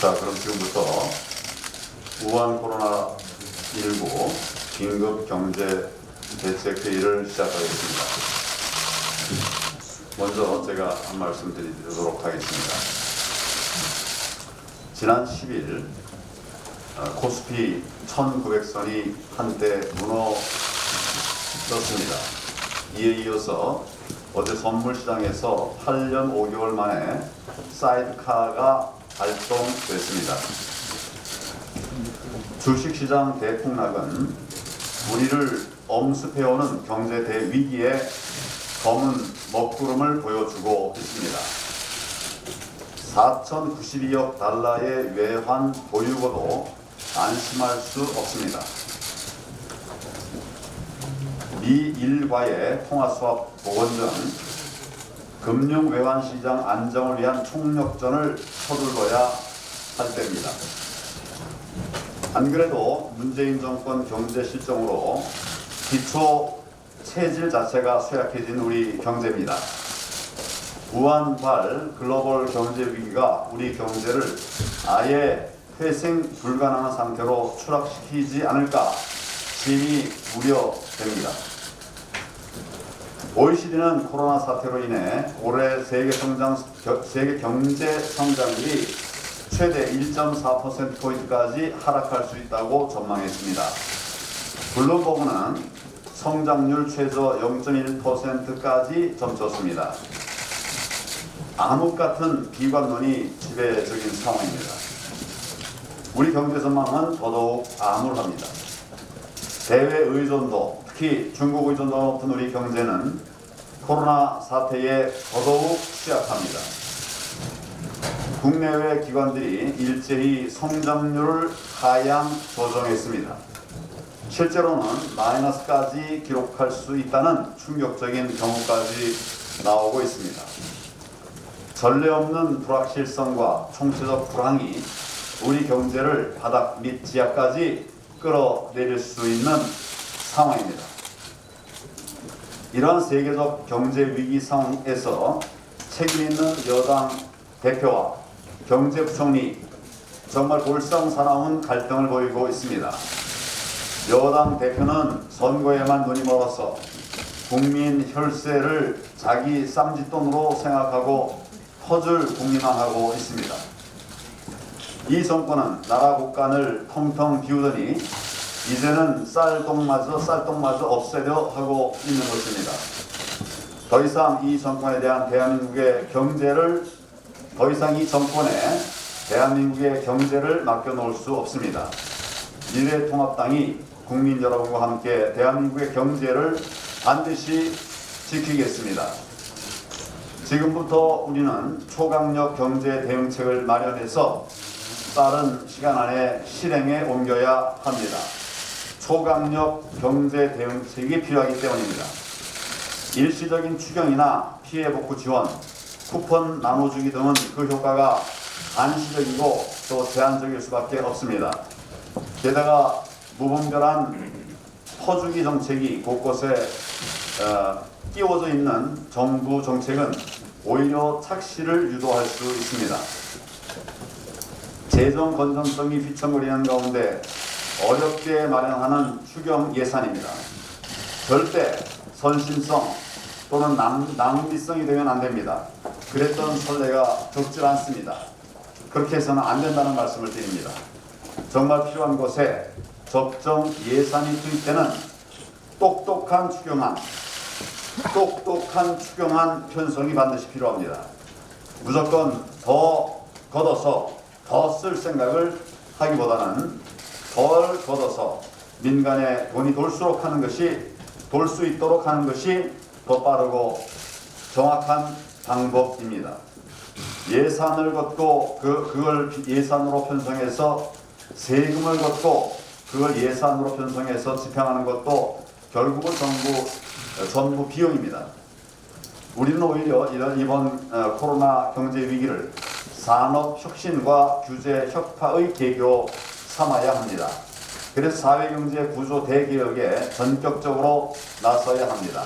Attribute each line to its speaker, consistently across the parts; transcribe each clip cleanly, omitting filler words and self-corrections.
Speaker 1: 자, 그럼 지금부터 우한 코로나19 긴급 경제 대책 회의를 시작하겠습니다. 먼저 제가 한 말씀 드리도록 하겠습니다. 지난 10일 코스피 1900선이 한때 무너졌습니다. 이에 이어서 어제 선물시장에서 8년 5개월 만에 사이드카가 발동됐습니다. 주식시장 대폭락은 우리를 엄습해오는 경제 대위기에 검은 먹구름을 보여주고 있습니다. 4,092억 달러의 외환 보유고도 안심할 수 없습니다. 미일과의 통화수합 복원 등 금융 외환시장 안정을 위한 총력전을 서둘러야 할 때입니다. 안 그래도 문재인 정권 경제 실정으로 기초 체질 자체가 쇠약해진 우리 경제입니다. 우한발 글로벌 경제 위기가 우리 경제를 아예 회생 불가능한 상태로 추락시키지 않을까 심히 우려됩니다. OECD는 코로나 사태로 인해 올해 세계 경제 성장률이 최대 1.4%포인트까지 하락할 수 있다고 전망했습니다. 블룸버그는 성장률 최저 0.1%까지 점쳤습니다. 암흑 같은 비관론이 지배적인 상황입니다. 우리 경제 전망은 더더욱 암울합니다. 대외 의존도, 특히 중국 의존도가 높은 우리 경제는 코로나 사태에 더더욱 취약합니다. 국내외 기관들이 일제히 성장률을 하향 조정했습니다. 실제로는 마이너스까지 기록할 수 있다는 충격적인 경우까지 나오고 있습니다. 전례 없는 불확실성과 총체적 불황이 우리 경제를 바닥 및 지하까지 끌어내릴 수 있는 상황입니다. 이러한 세계적 경제 위기 상황에서 책임 있는 여당 대표와 경제부총리 정말 볼상사나운 갈등을 보이고 있습니다. 여당 대표는 선거에만 눈이 멀어서 국민 혈세를 자기 쌈짓돈으로 생각하고 퍼즐 궁리만 하고 있습니다. 이 정권은 나라 국간을 텅텅 비우더니 이제는 쌀똥마저 없애려 하고 있는 것입니다. 더 이상 이 정권에 대한 대한민국의 경제를 맡겨놓을 수 없습니다. 미래통합당이 국민 여러분과 함께 대한민국의 경제를 반드시 지키겠습니다. 지금부터 우리는 초강력 경제 대응책을 마련해서 빠른 시간 안에 실행에 옮겨야 합니다. 초강력 경제 대응책이 필요하기 때문입니다. 일시적인 추경이나 피해 복구 지원, 쿠폰 나눠주기 등은 그 효과가 한시적이고 또 제한적일 수밖에 없습니다. 게다가 무분별한 퍼주기 정책이 곳곳에 끼워져 있는 정부 정책은 오히려 착시를 유도할 수 있습니다. 재정 건전성이 휘청거리는 가운데 어렵게 마련하는 추경 예산입니다. 절대 선심성 또는 낭비성이 되면 안 됩니다. 그랬던 선례가 적지 않습니다. 그렇게 해서는 안 된다는 말씀을 드립니다. 정말 필요한 곳에 적정 예산이 투입되는 똑똑한 추경안 편성이 반드시 필요합니다. 무조건 더 걷어서 더 쓸 생각을 하기보다는 덜 걷어서 민간에 돈이 돌 수 있도록 하는 것이 더 빠르고 정확한 방법입니다. 예산을 걷고 그걸 예산으로 편성해서 세금을 걷고 그걸 예산으로 편성해서 집행하는 것도 결국은 전부 비용입니다. 우리는 오히려 이번 코로나 경제 위기를 산업 혁신과 규제 혁파의 계기로 삼아야 합니다. 그래서 사회경제 구조 대개혁에 전격적으로 나서야 합니다.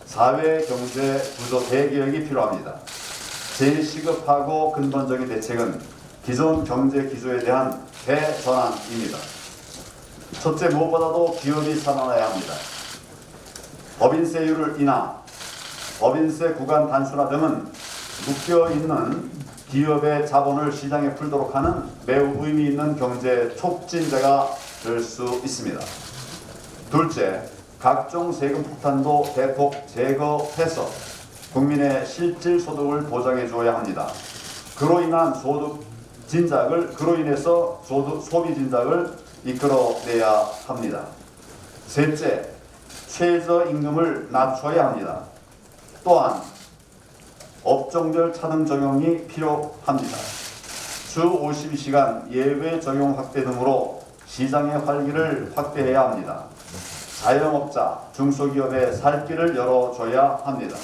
Speaker 1: 사회경제 구조 대개혁이 필요합니다. 제일 시급하고 근본적인 대책은 기존 경제 기조에 대한 대전환입니다. 첫째, 무엇보다도 기업이 살아나야 합니다. 법인세율을 인하, 법인세 구간 단순화 등은 묶여있는 기업의 자본을 시장에 풀도록 하는 매우 의미 있는 경제 촉진제가 될 수 있습니다. 둘째, 각종 세금 폭탄도 대폭 제거해서 국민의 실질 소득을 보장해 줘야 합니다. 그로 인해서 소비 진작을 이끌어내야 합니다. 셋째, 최저임금을 낮춰야 합니다. 또한 업종별 차등 적용이 필요합니다. 주 52시간 예외 적용 확대 등으로 시장의 활기를 확대해야 합니다. 자영업자, 중소기업의 살 길을 열어줘야 합니다.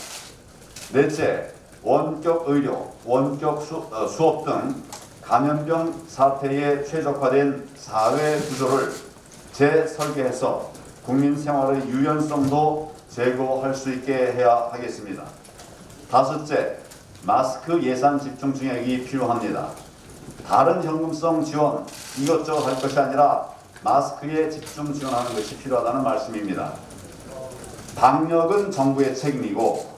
Speaker 1: 넷째, 원격 의료, 원격 수업 등 감염병 사태에 최적화된 사회 구조를 재설계해서 국민 생활의 유연성도 제고할 수 있게 해야 하겠습니다. 다섯째, 마스크 예산 집중 증액이 필요합니다. 다른 현금성 지원 이것저것 할 것이 아니라 마스크에 집중 지원하는 것이 필요하다는 말씀입니다. 방역은 정부의 책임이고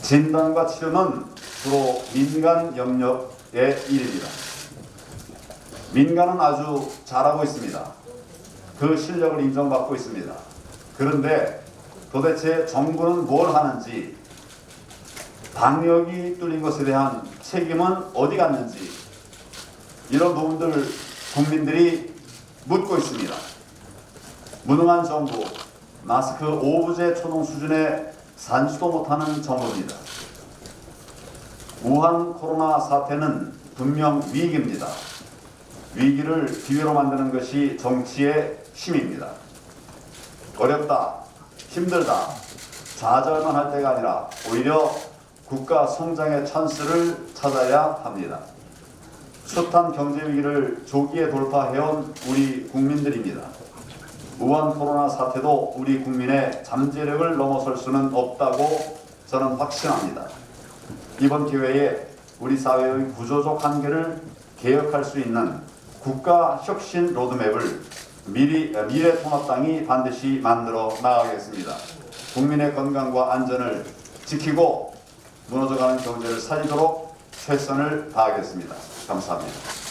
Speaker 1: 진단과 치료는 주로 민간 영역의 일입니다. 민간은 아주 잘하고 있습니다. 그 실력을 인정받고 있습니다. 그런데 도대체 정부는 뭘 하는지, 방역이 뚫린 것에 대한 책임은 어디 갔는지, 이런 부분들 국민들이 묻고 있습니다. 무능한 정부, 마스크 오부제 초동 수준에 산수도 못하는 정부입니다. 우한 코로나 사태는 분명 위기입니다. 위기를 기회로 만드는 것이 정치의 힘입니다. 어렵다, 힘들다, 좌절만 할 때가 아니라 오히려 국가 성장의 찬스를 찾아야 합니다. 숱한 경제 위기를 조기에 돌파해온 우리 국민들입니다. 우한 코로나 사태도 우리 국민의 잠재력을 넘어설 수는 없다고 저는 확신합니다. 이번 기회에 우리 사회의 구조적 한계를 개혁할 수 있는 국가 혁신 로드맵을 미래통합당이 반드시 만들어 나가겠습니다. 국민의 건강과 안전을 지키고 무너져가는 경제를 살리도록 최선을 다하겠습니다. 감사합니다.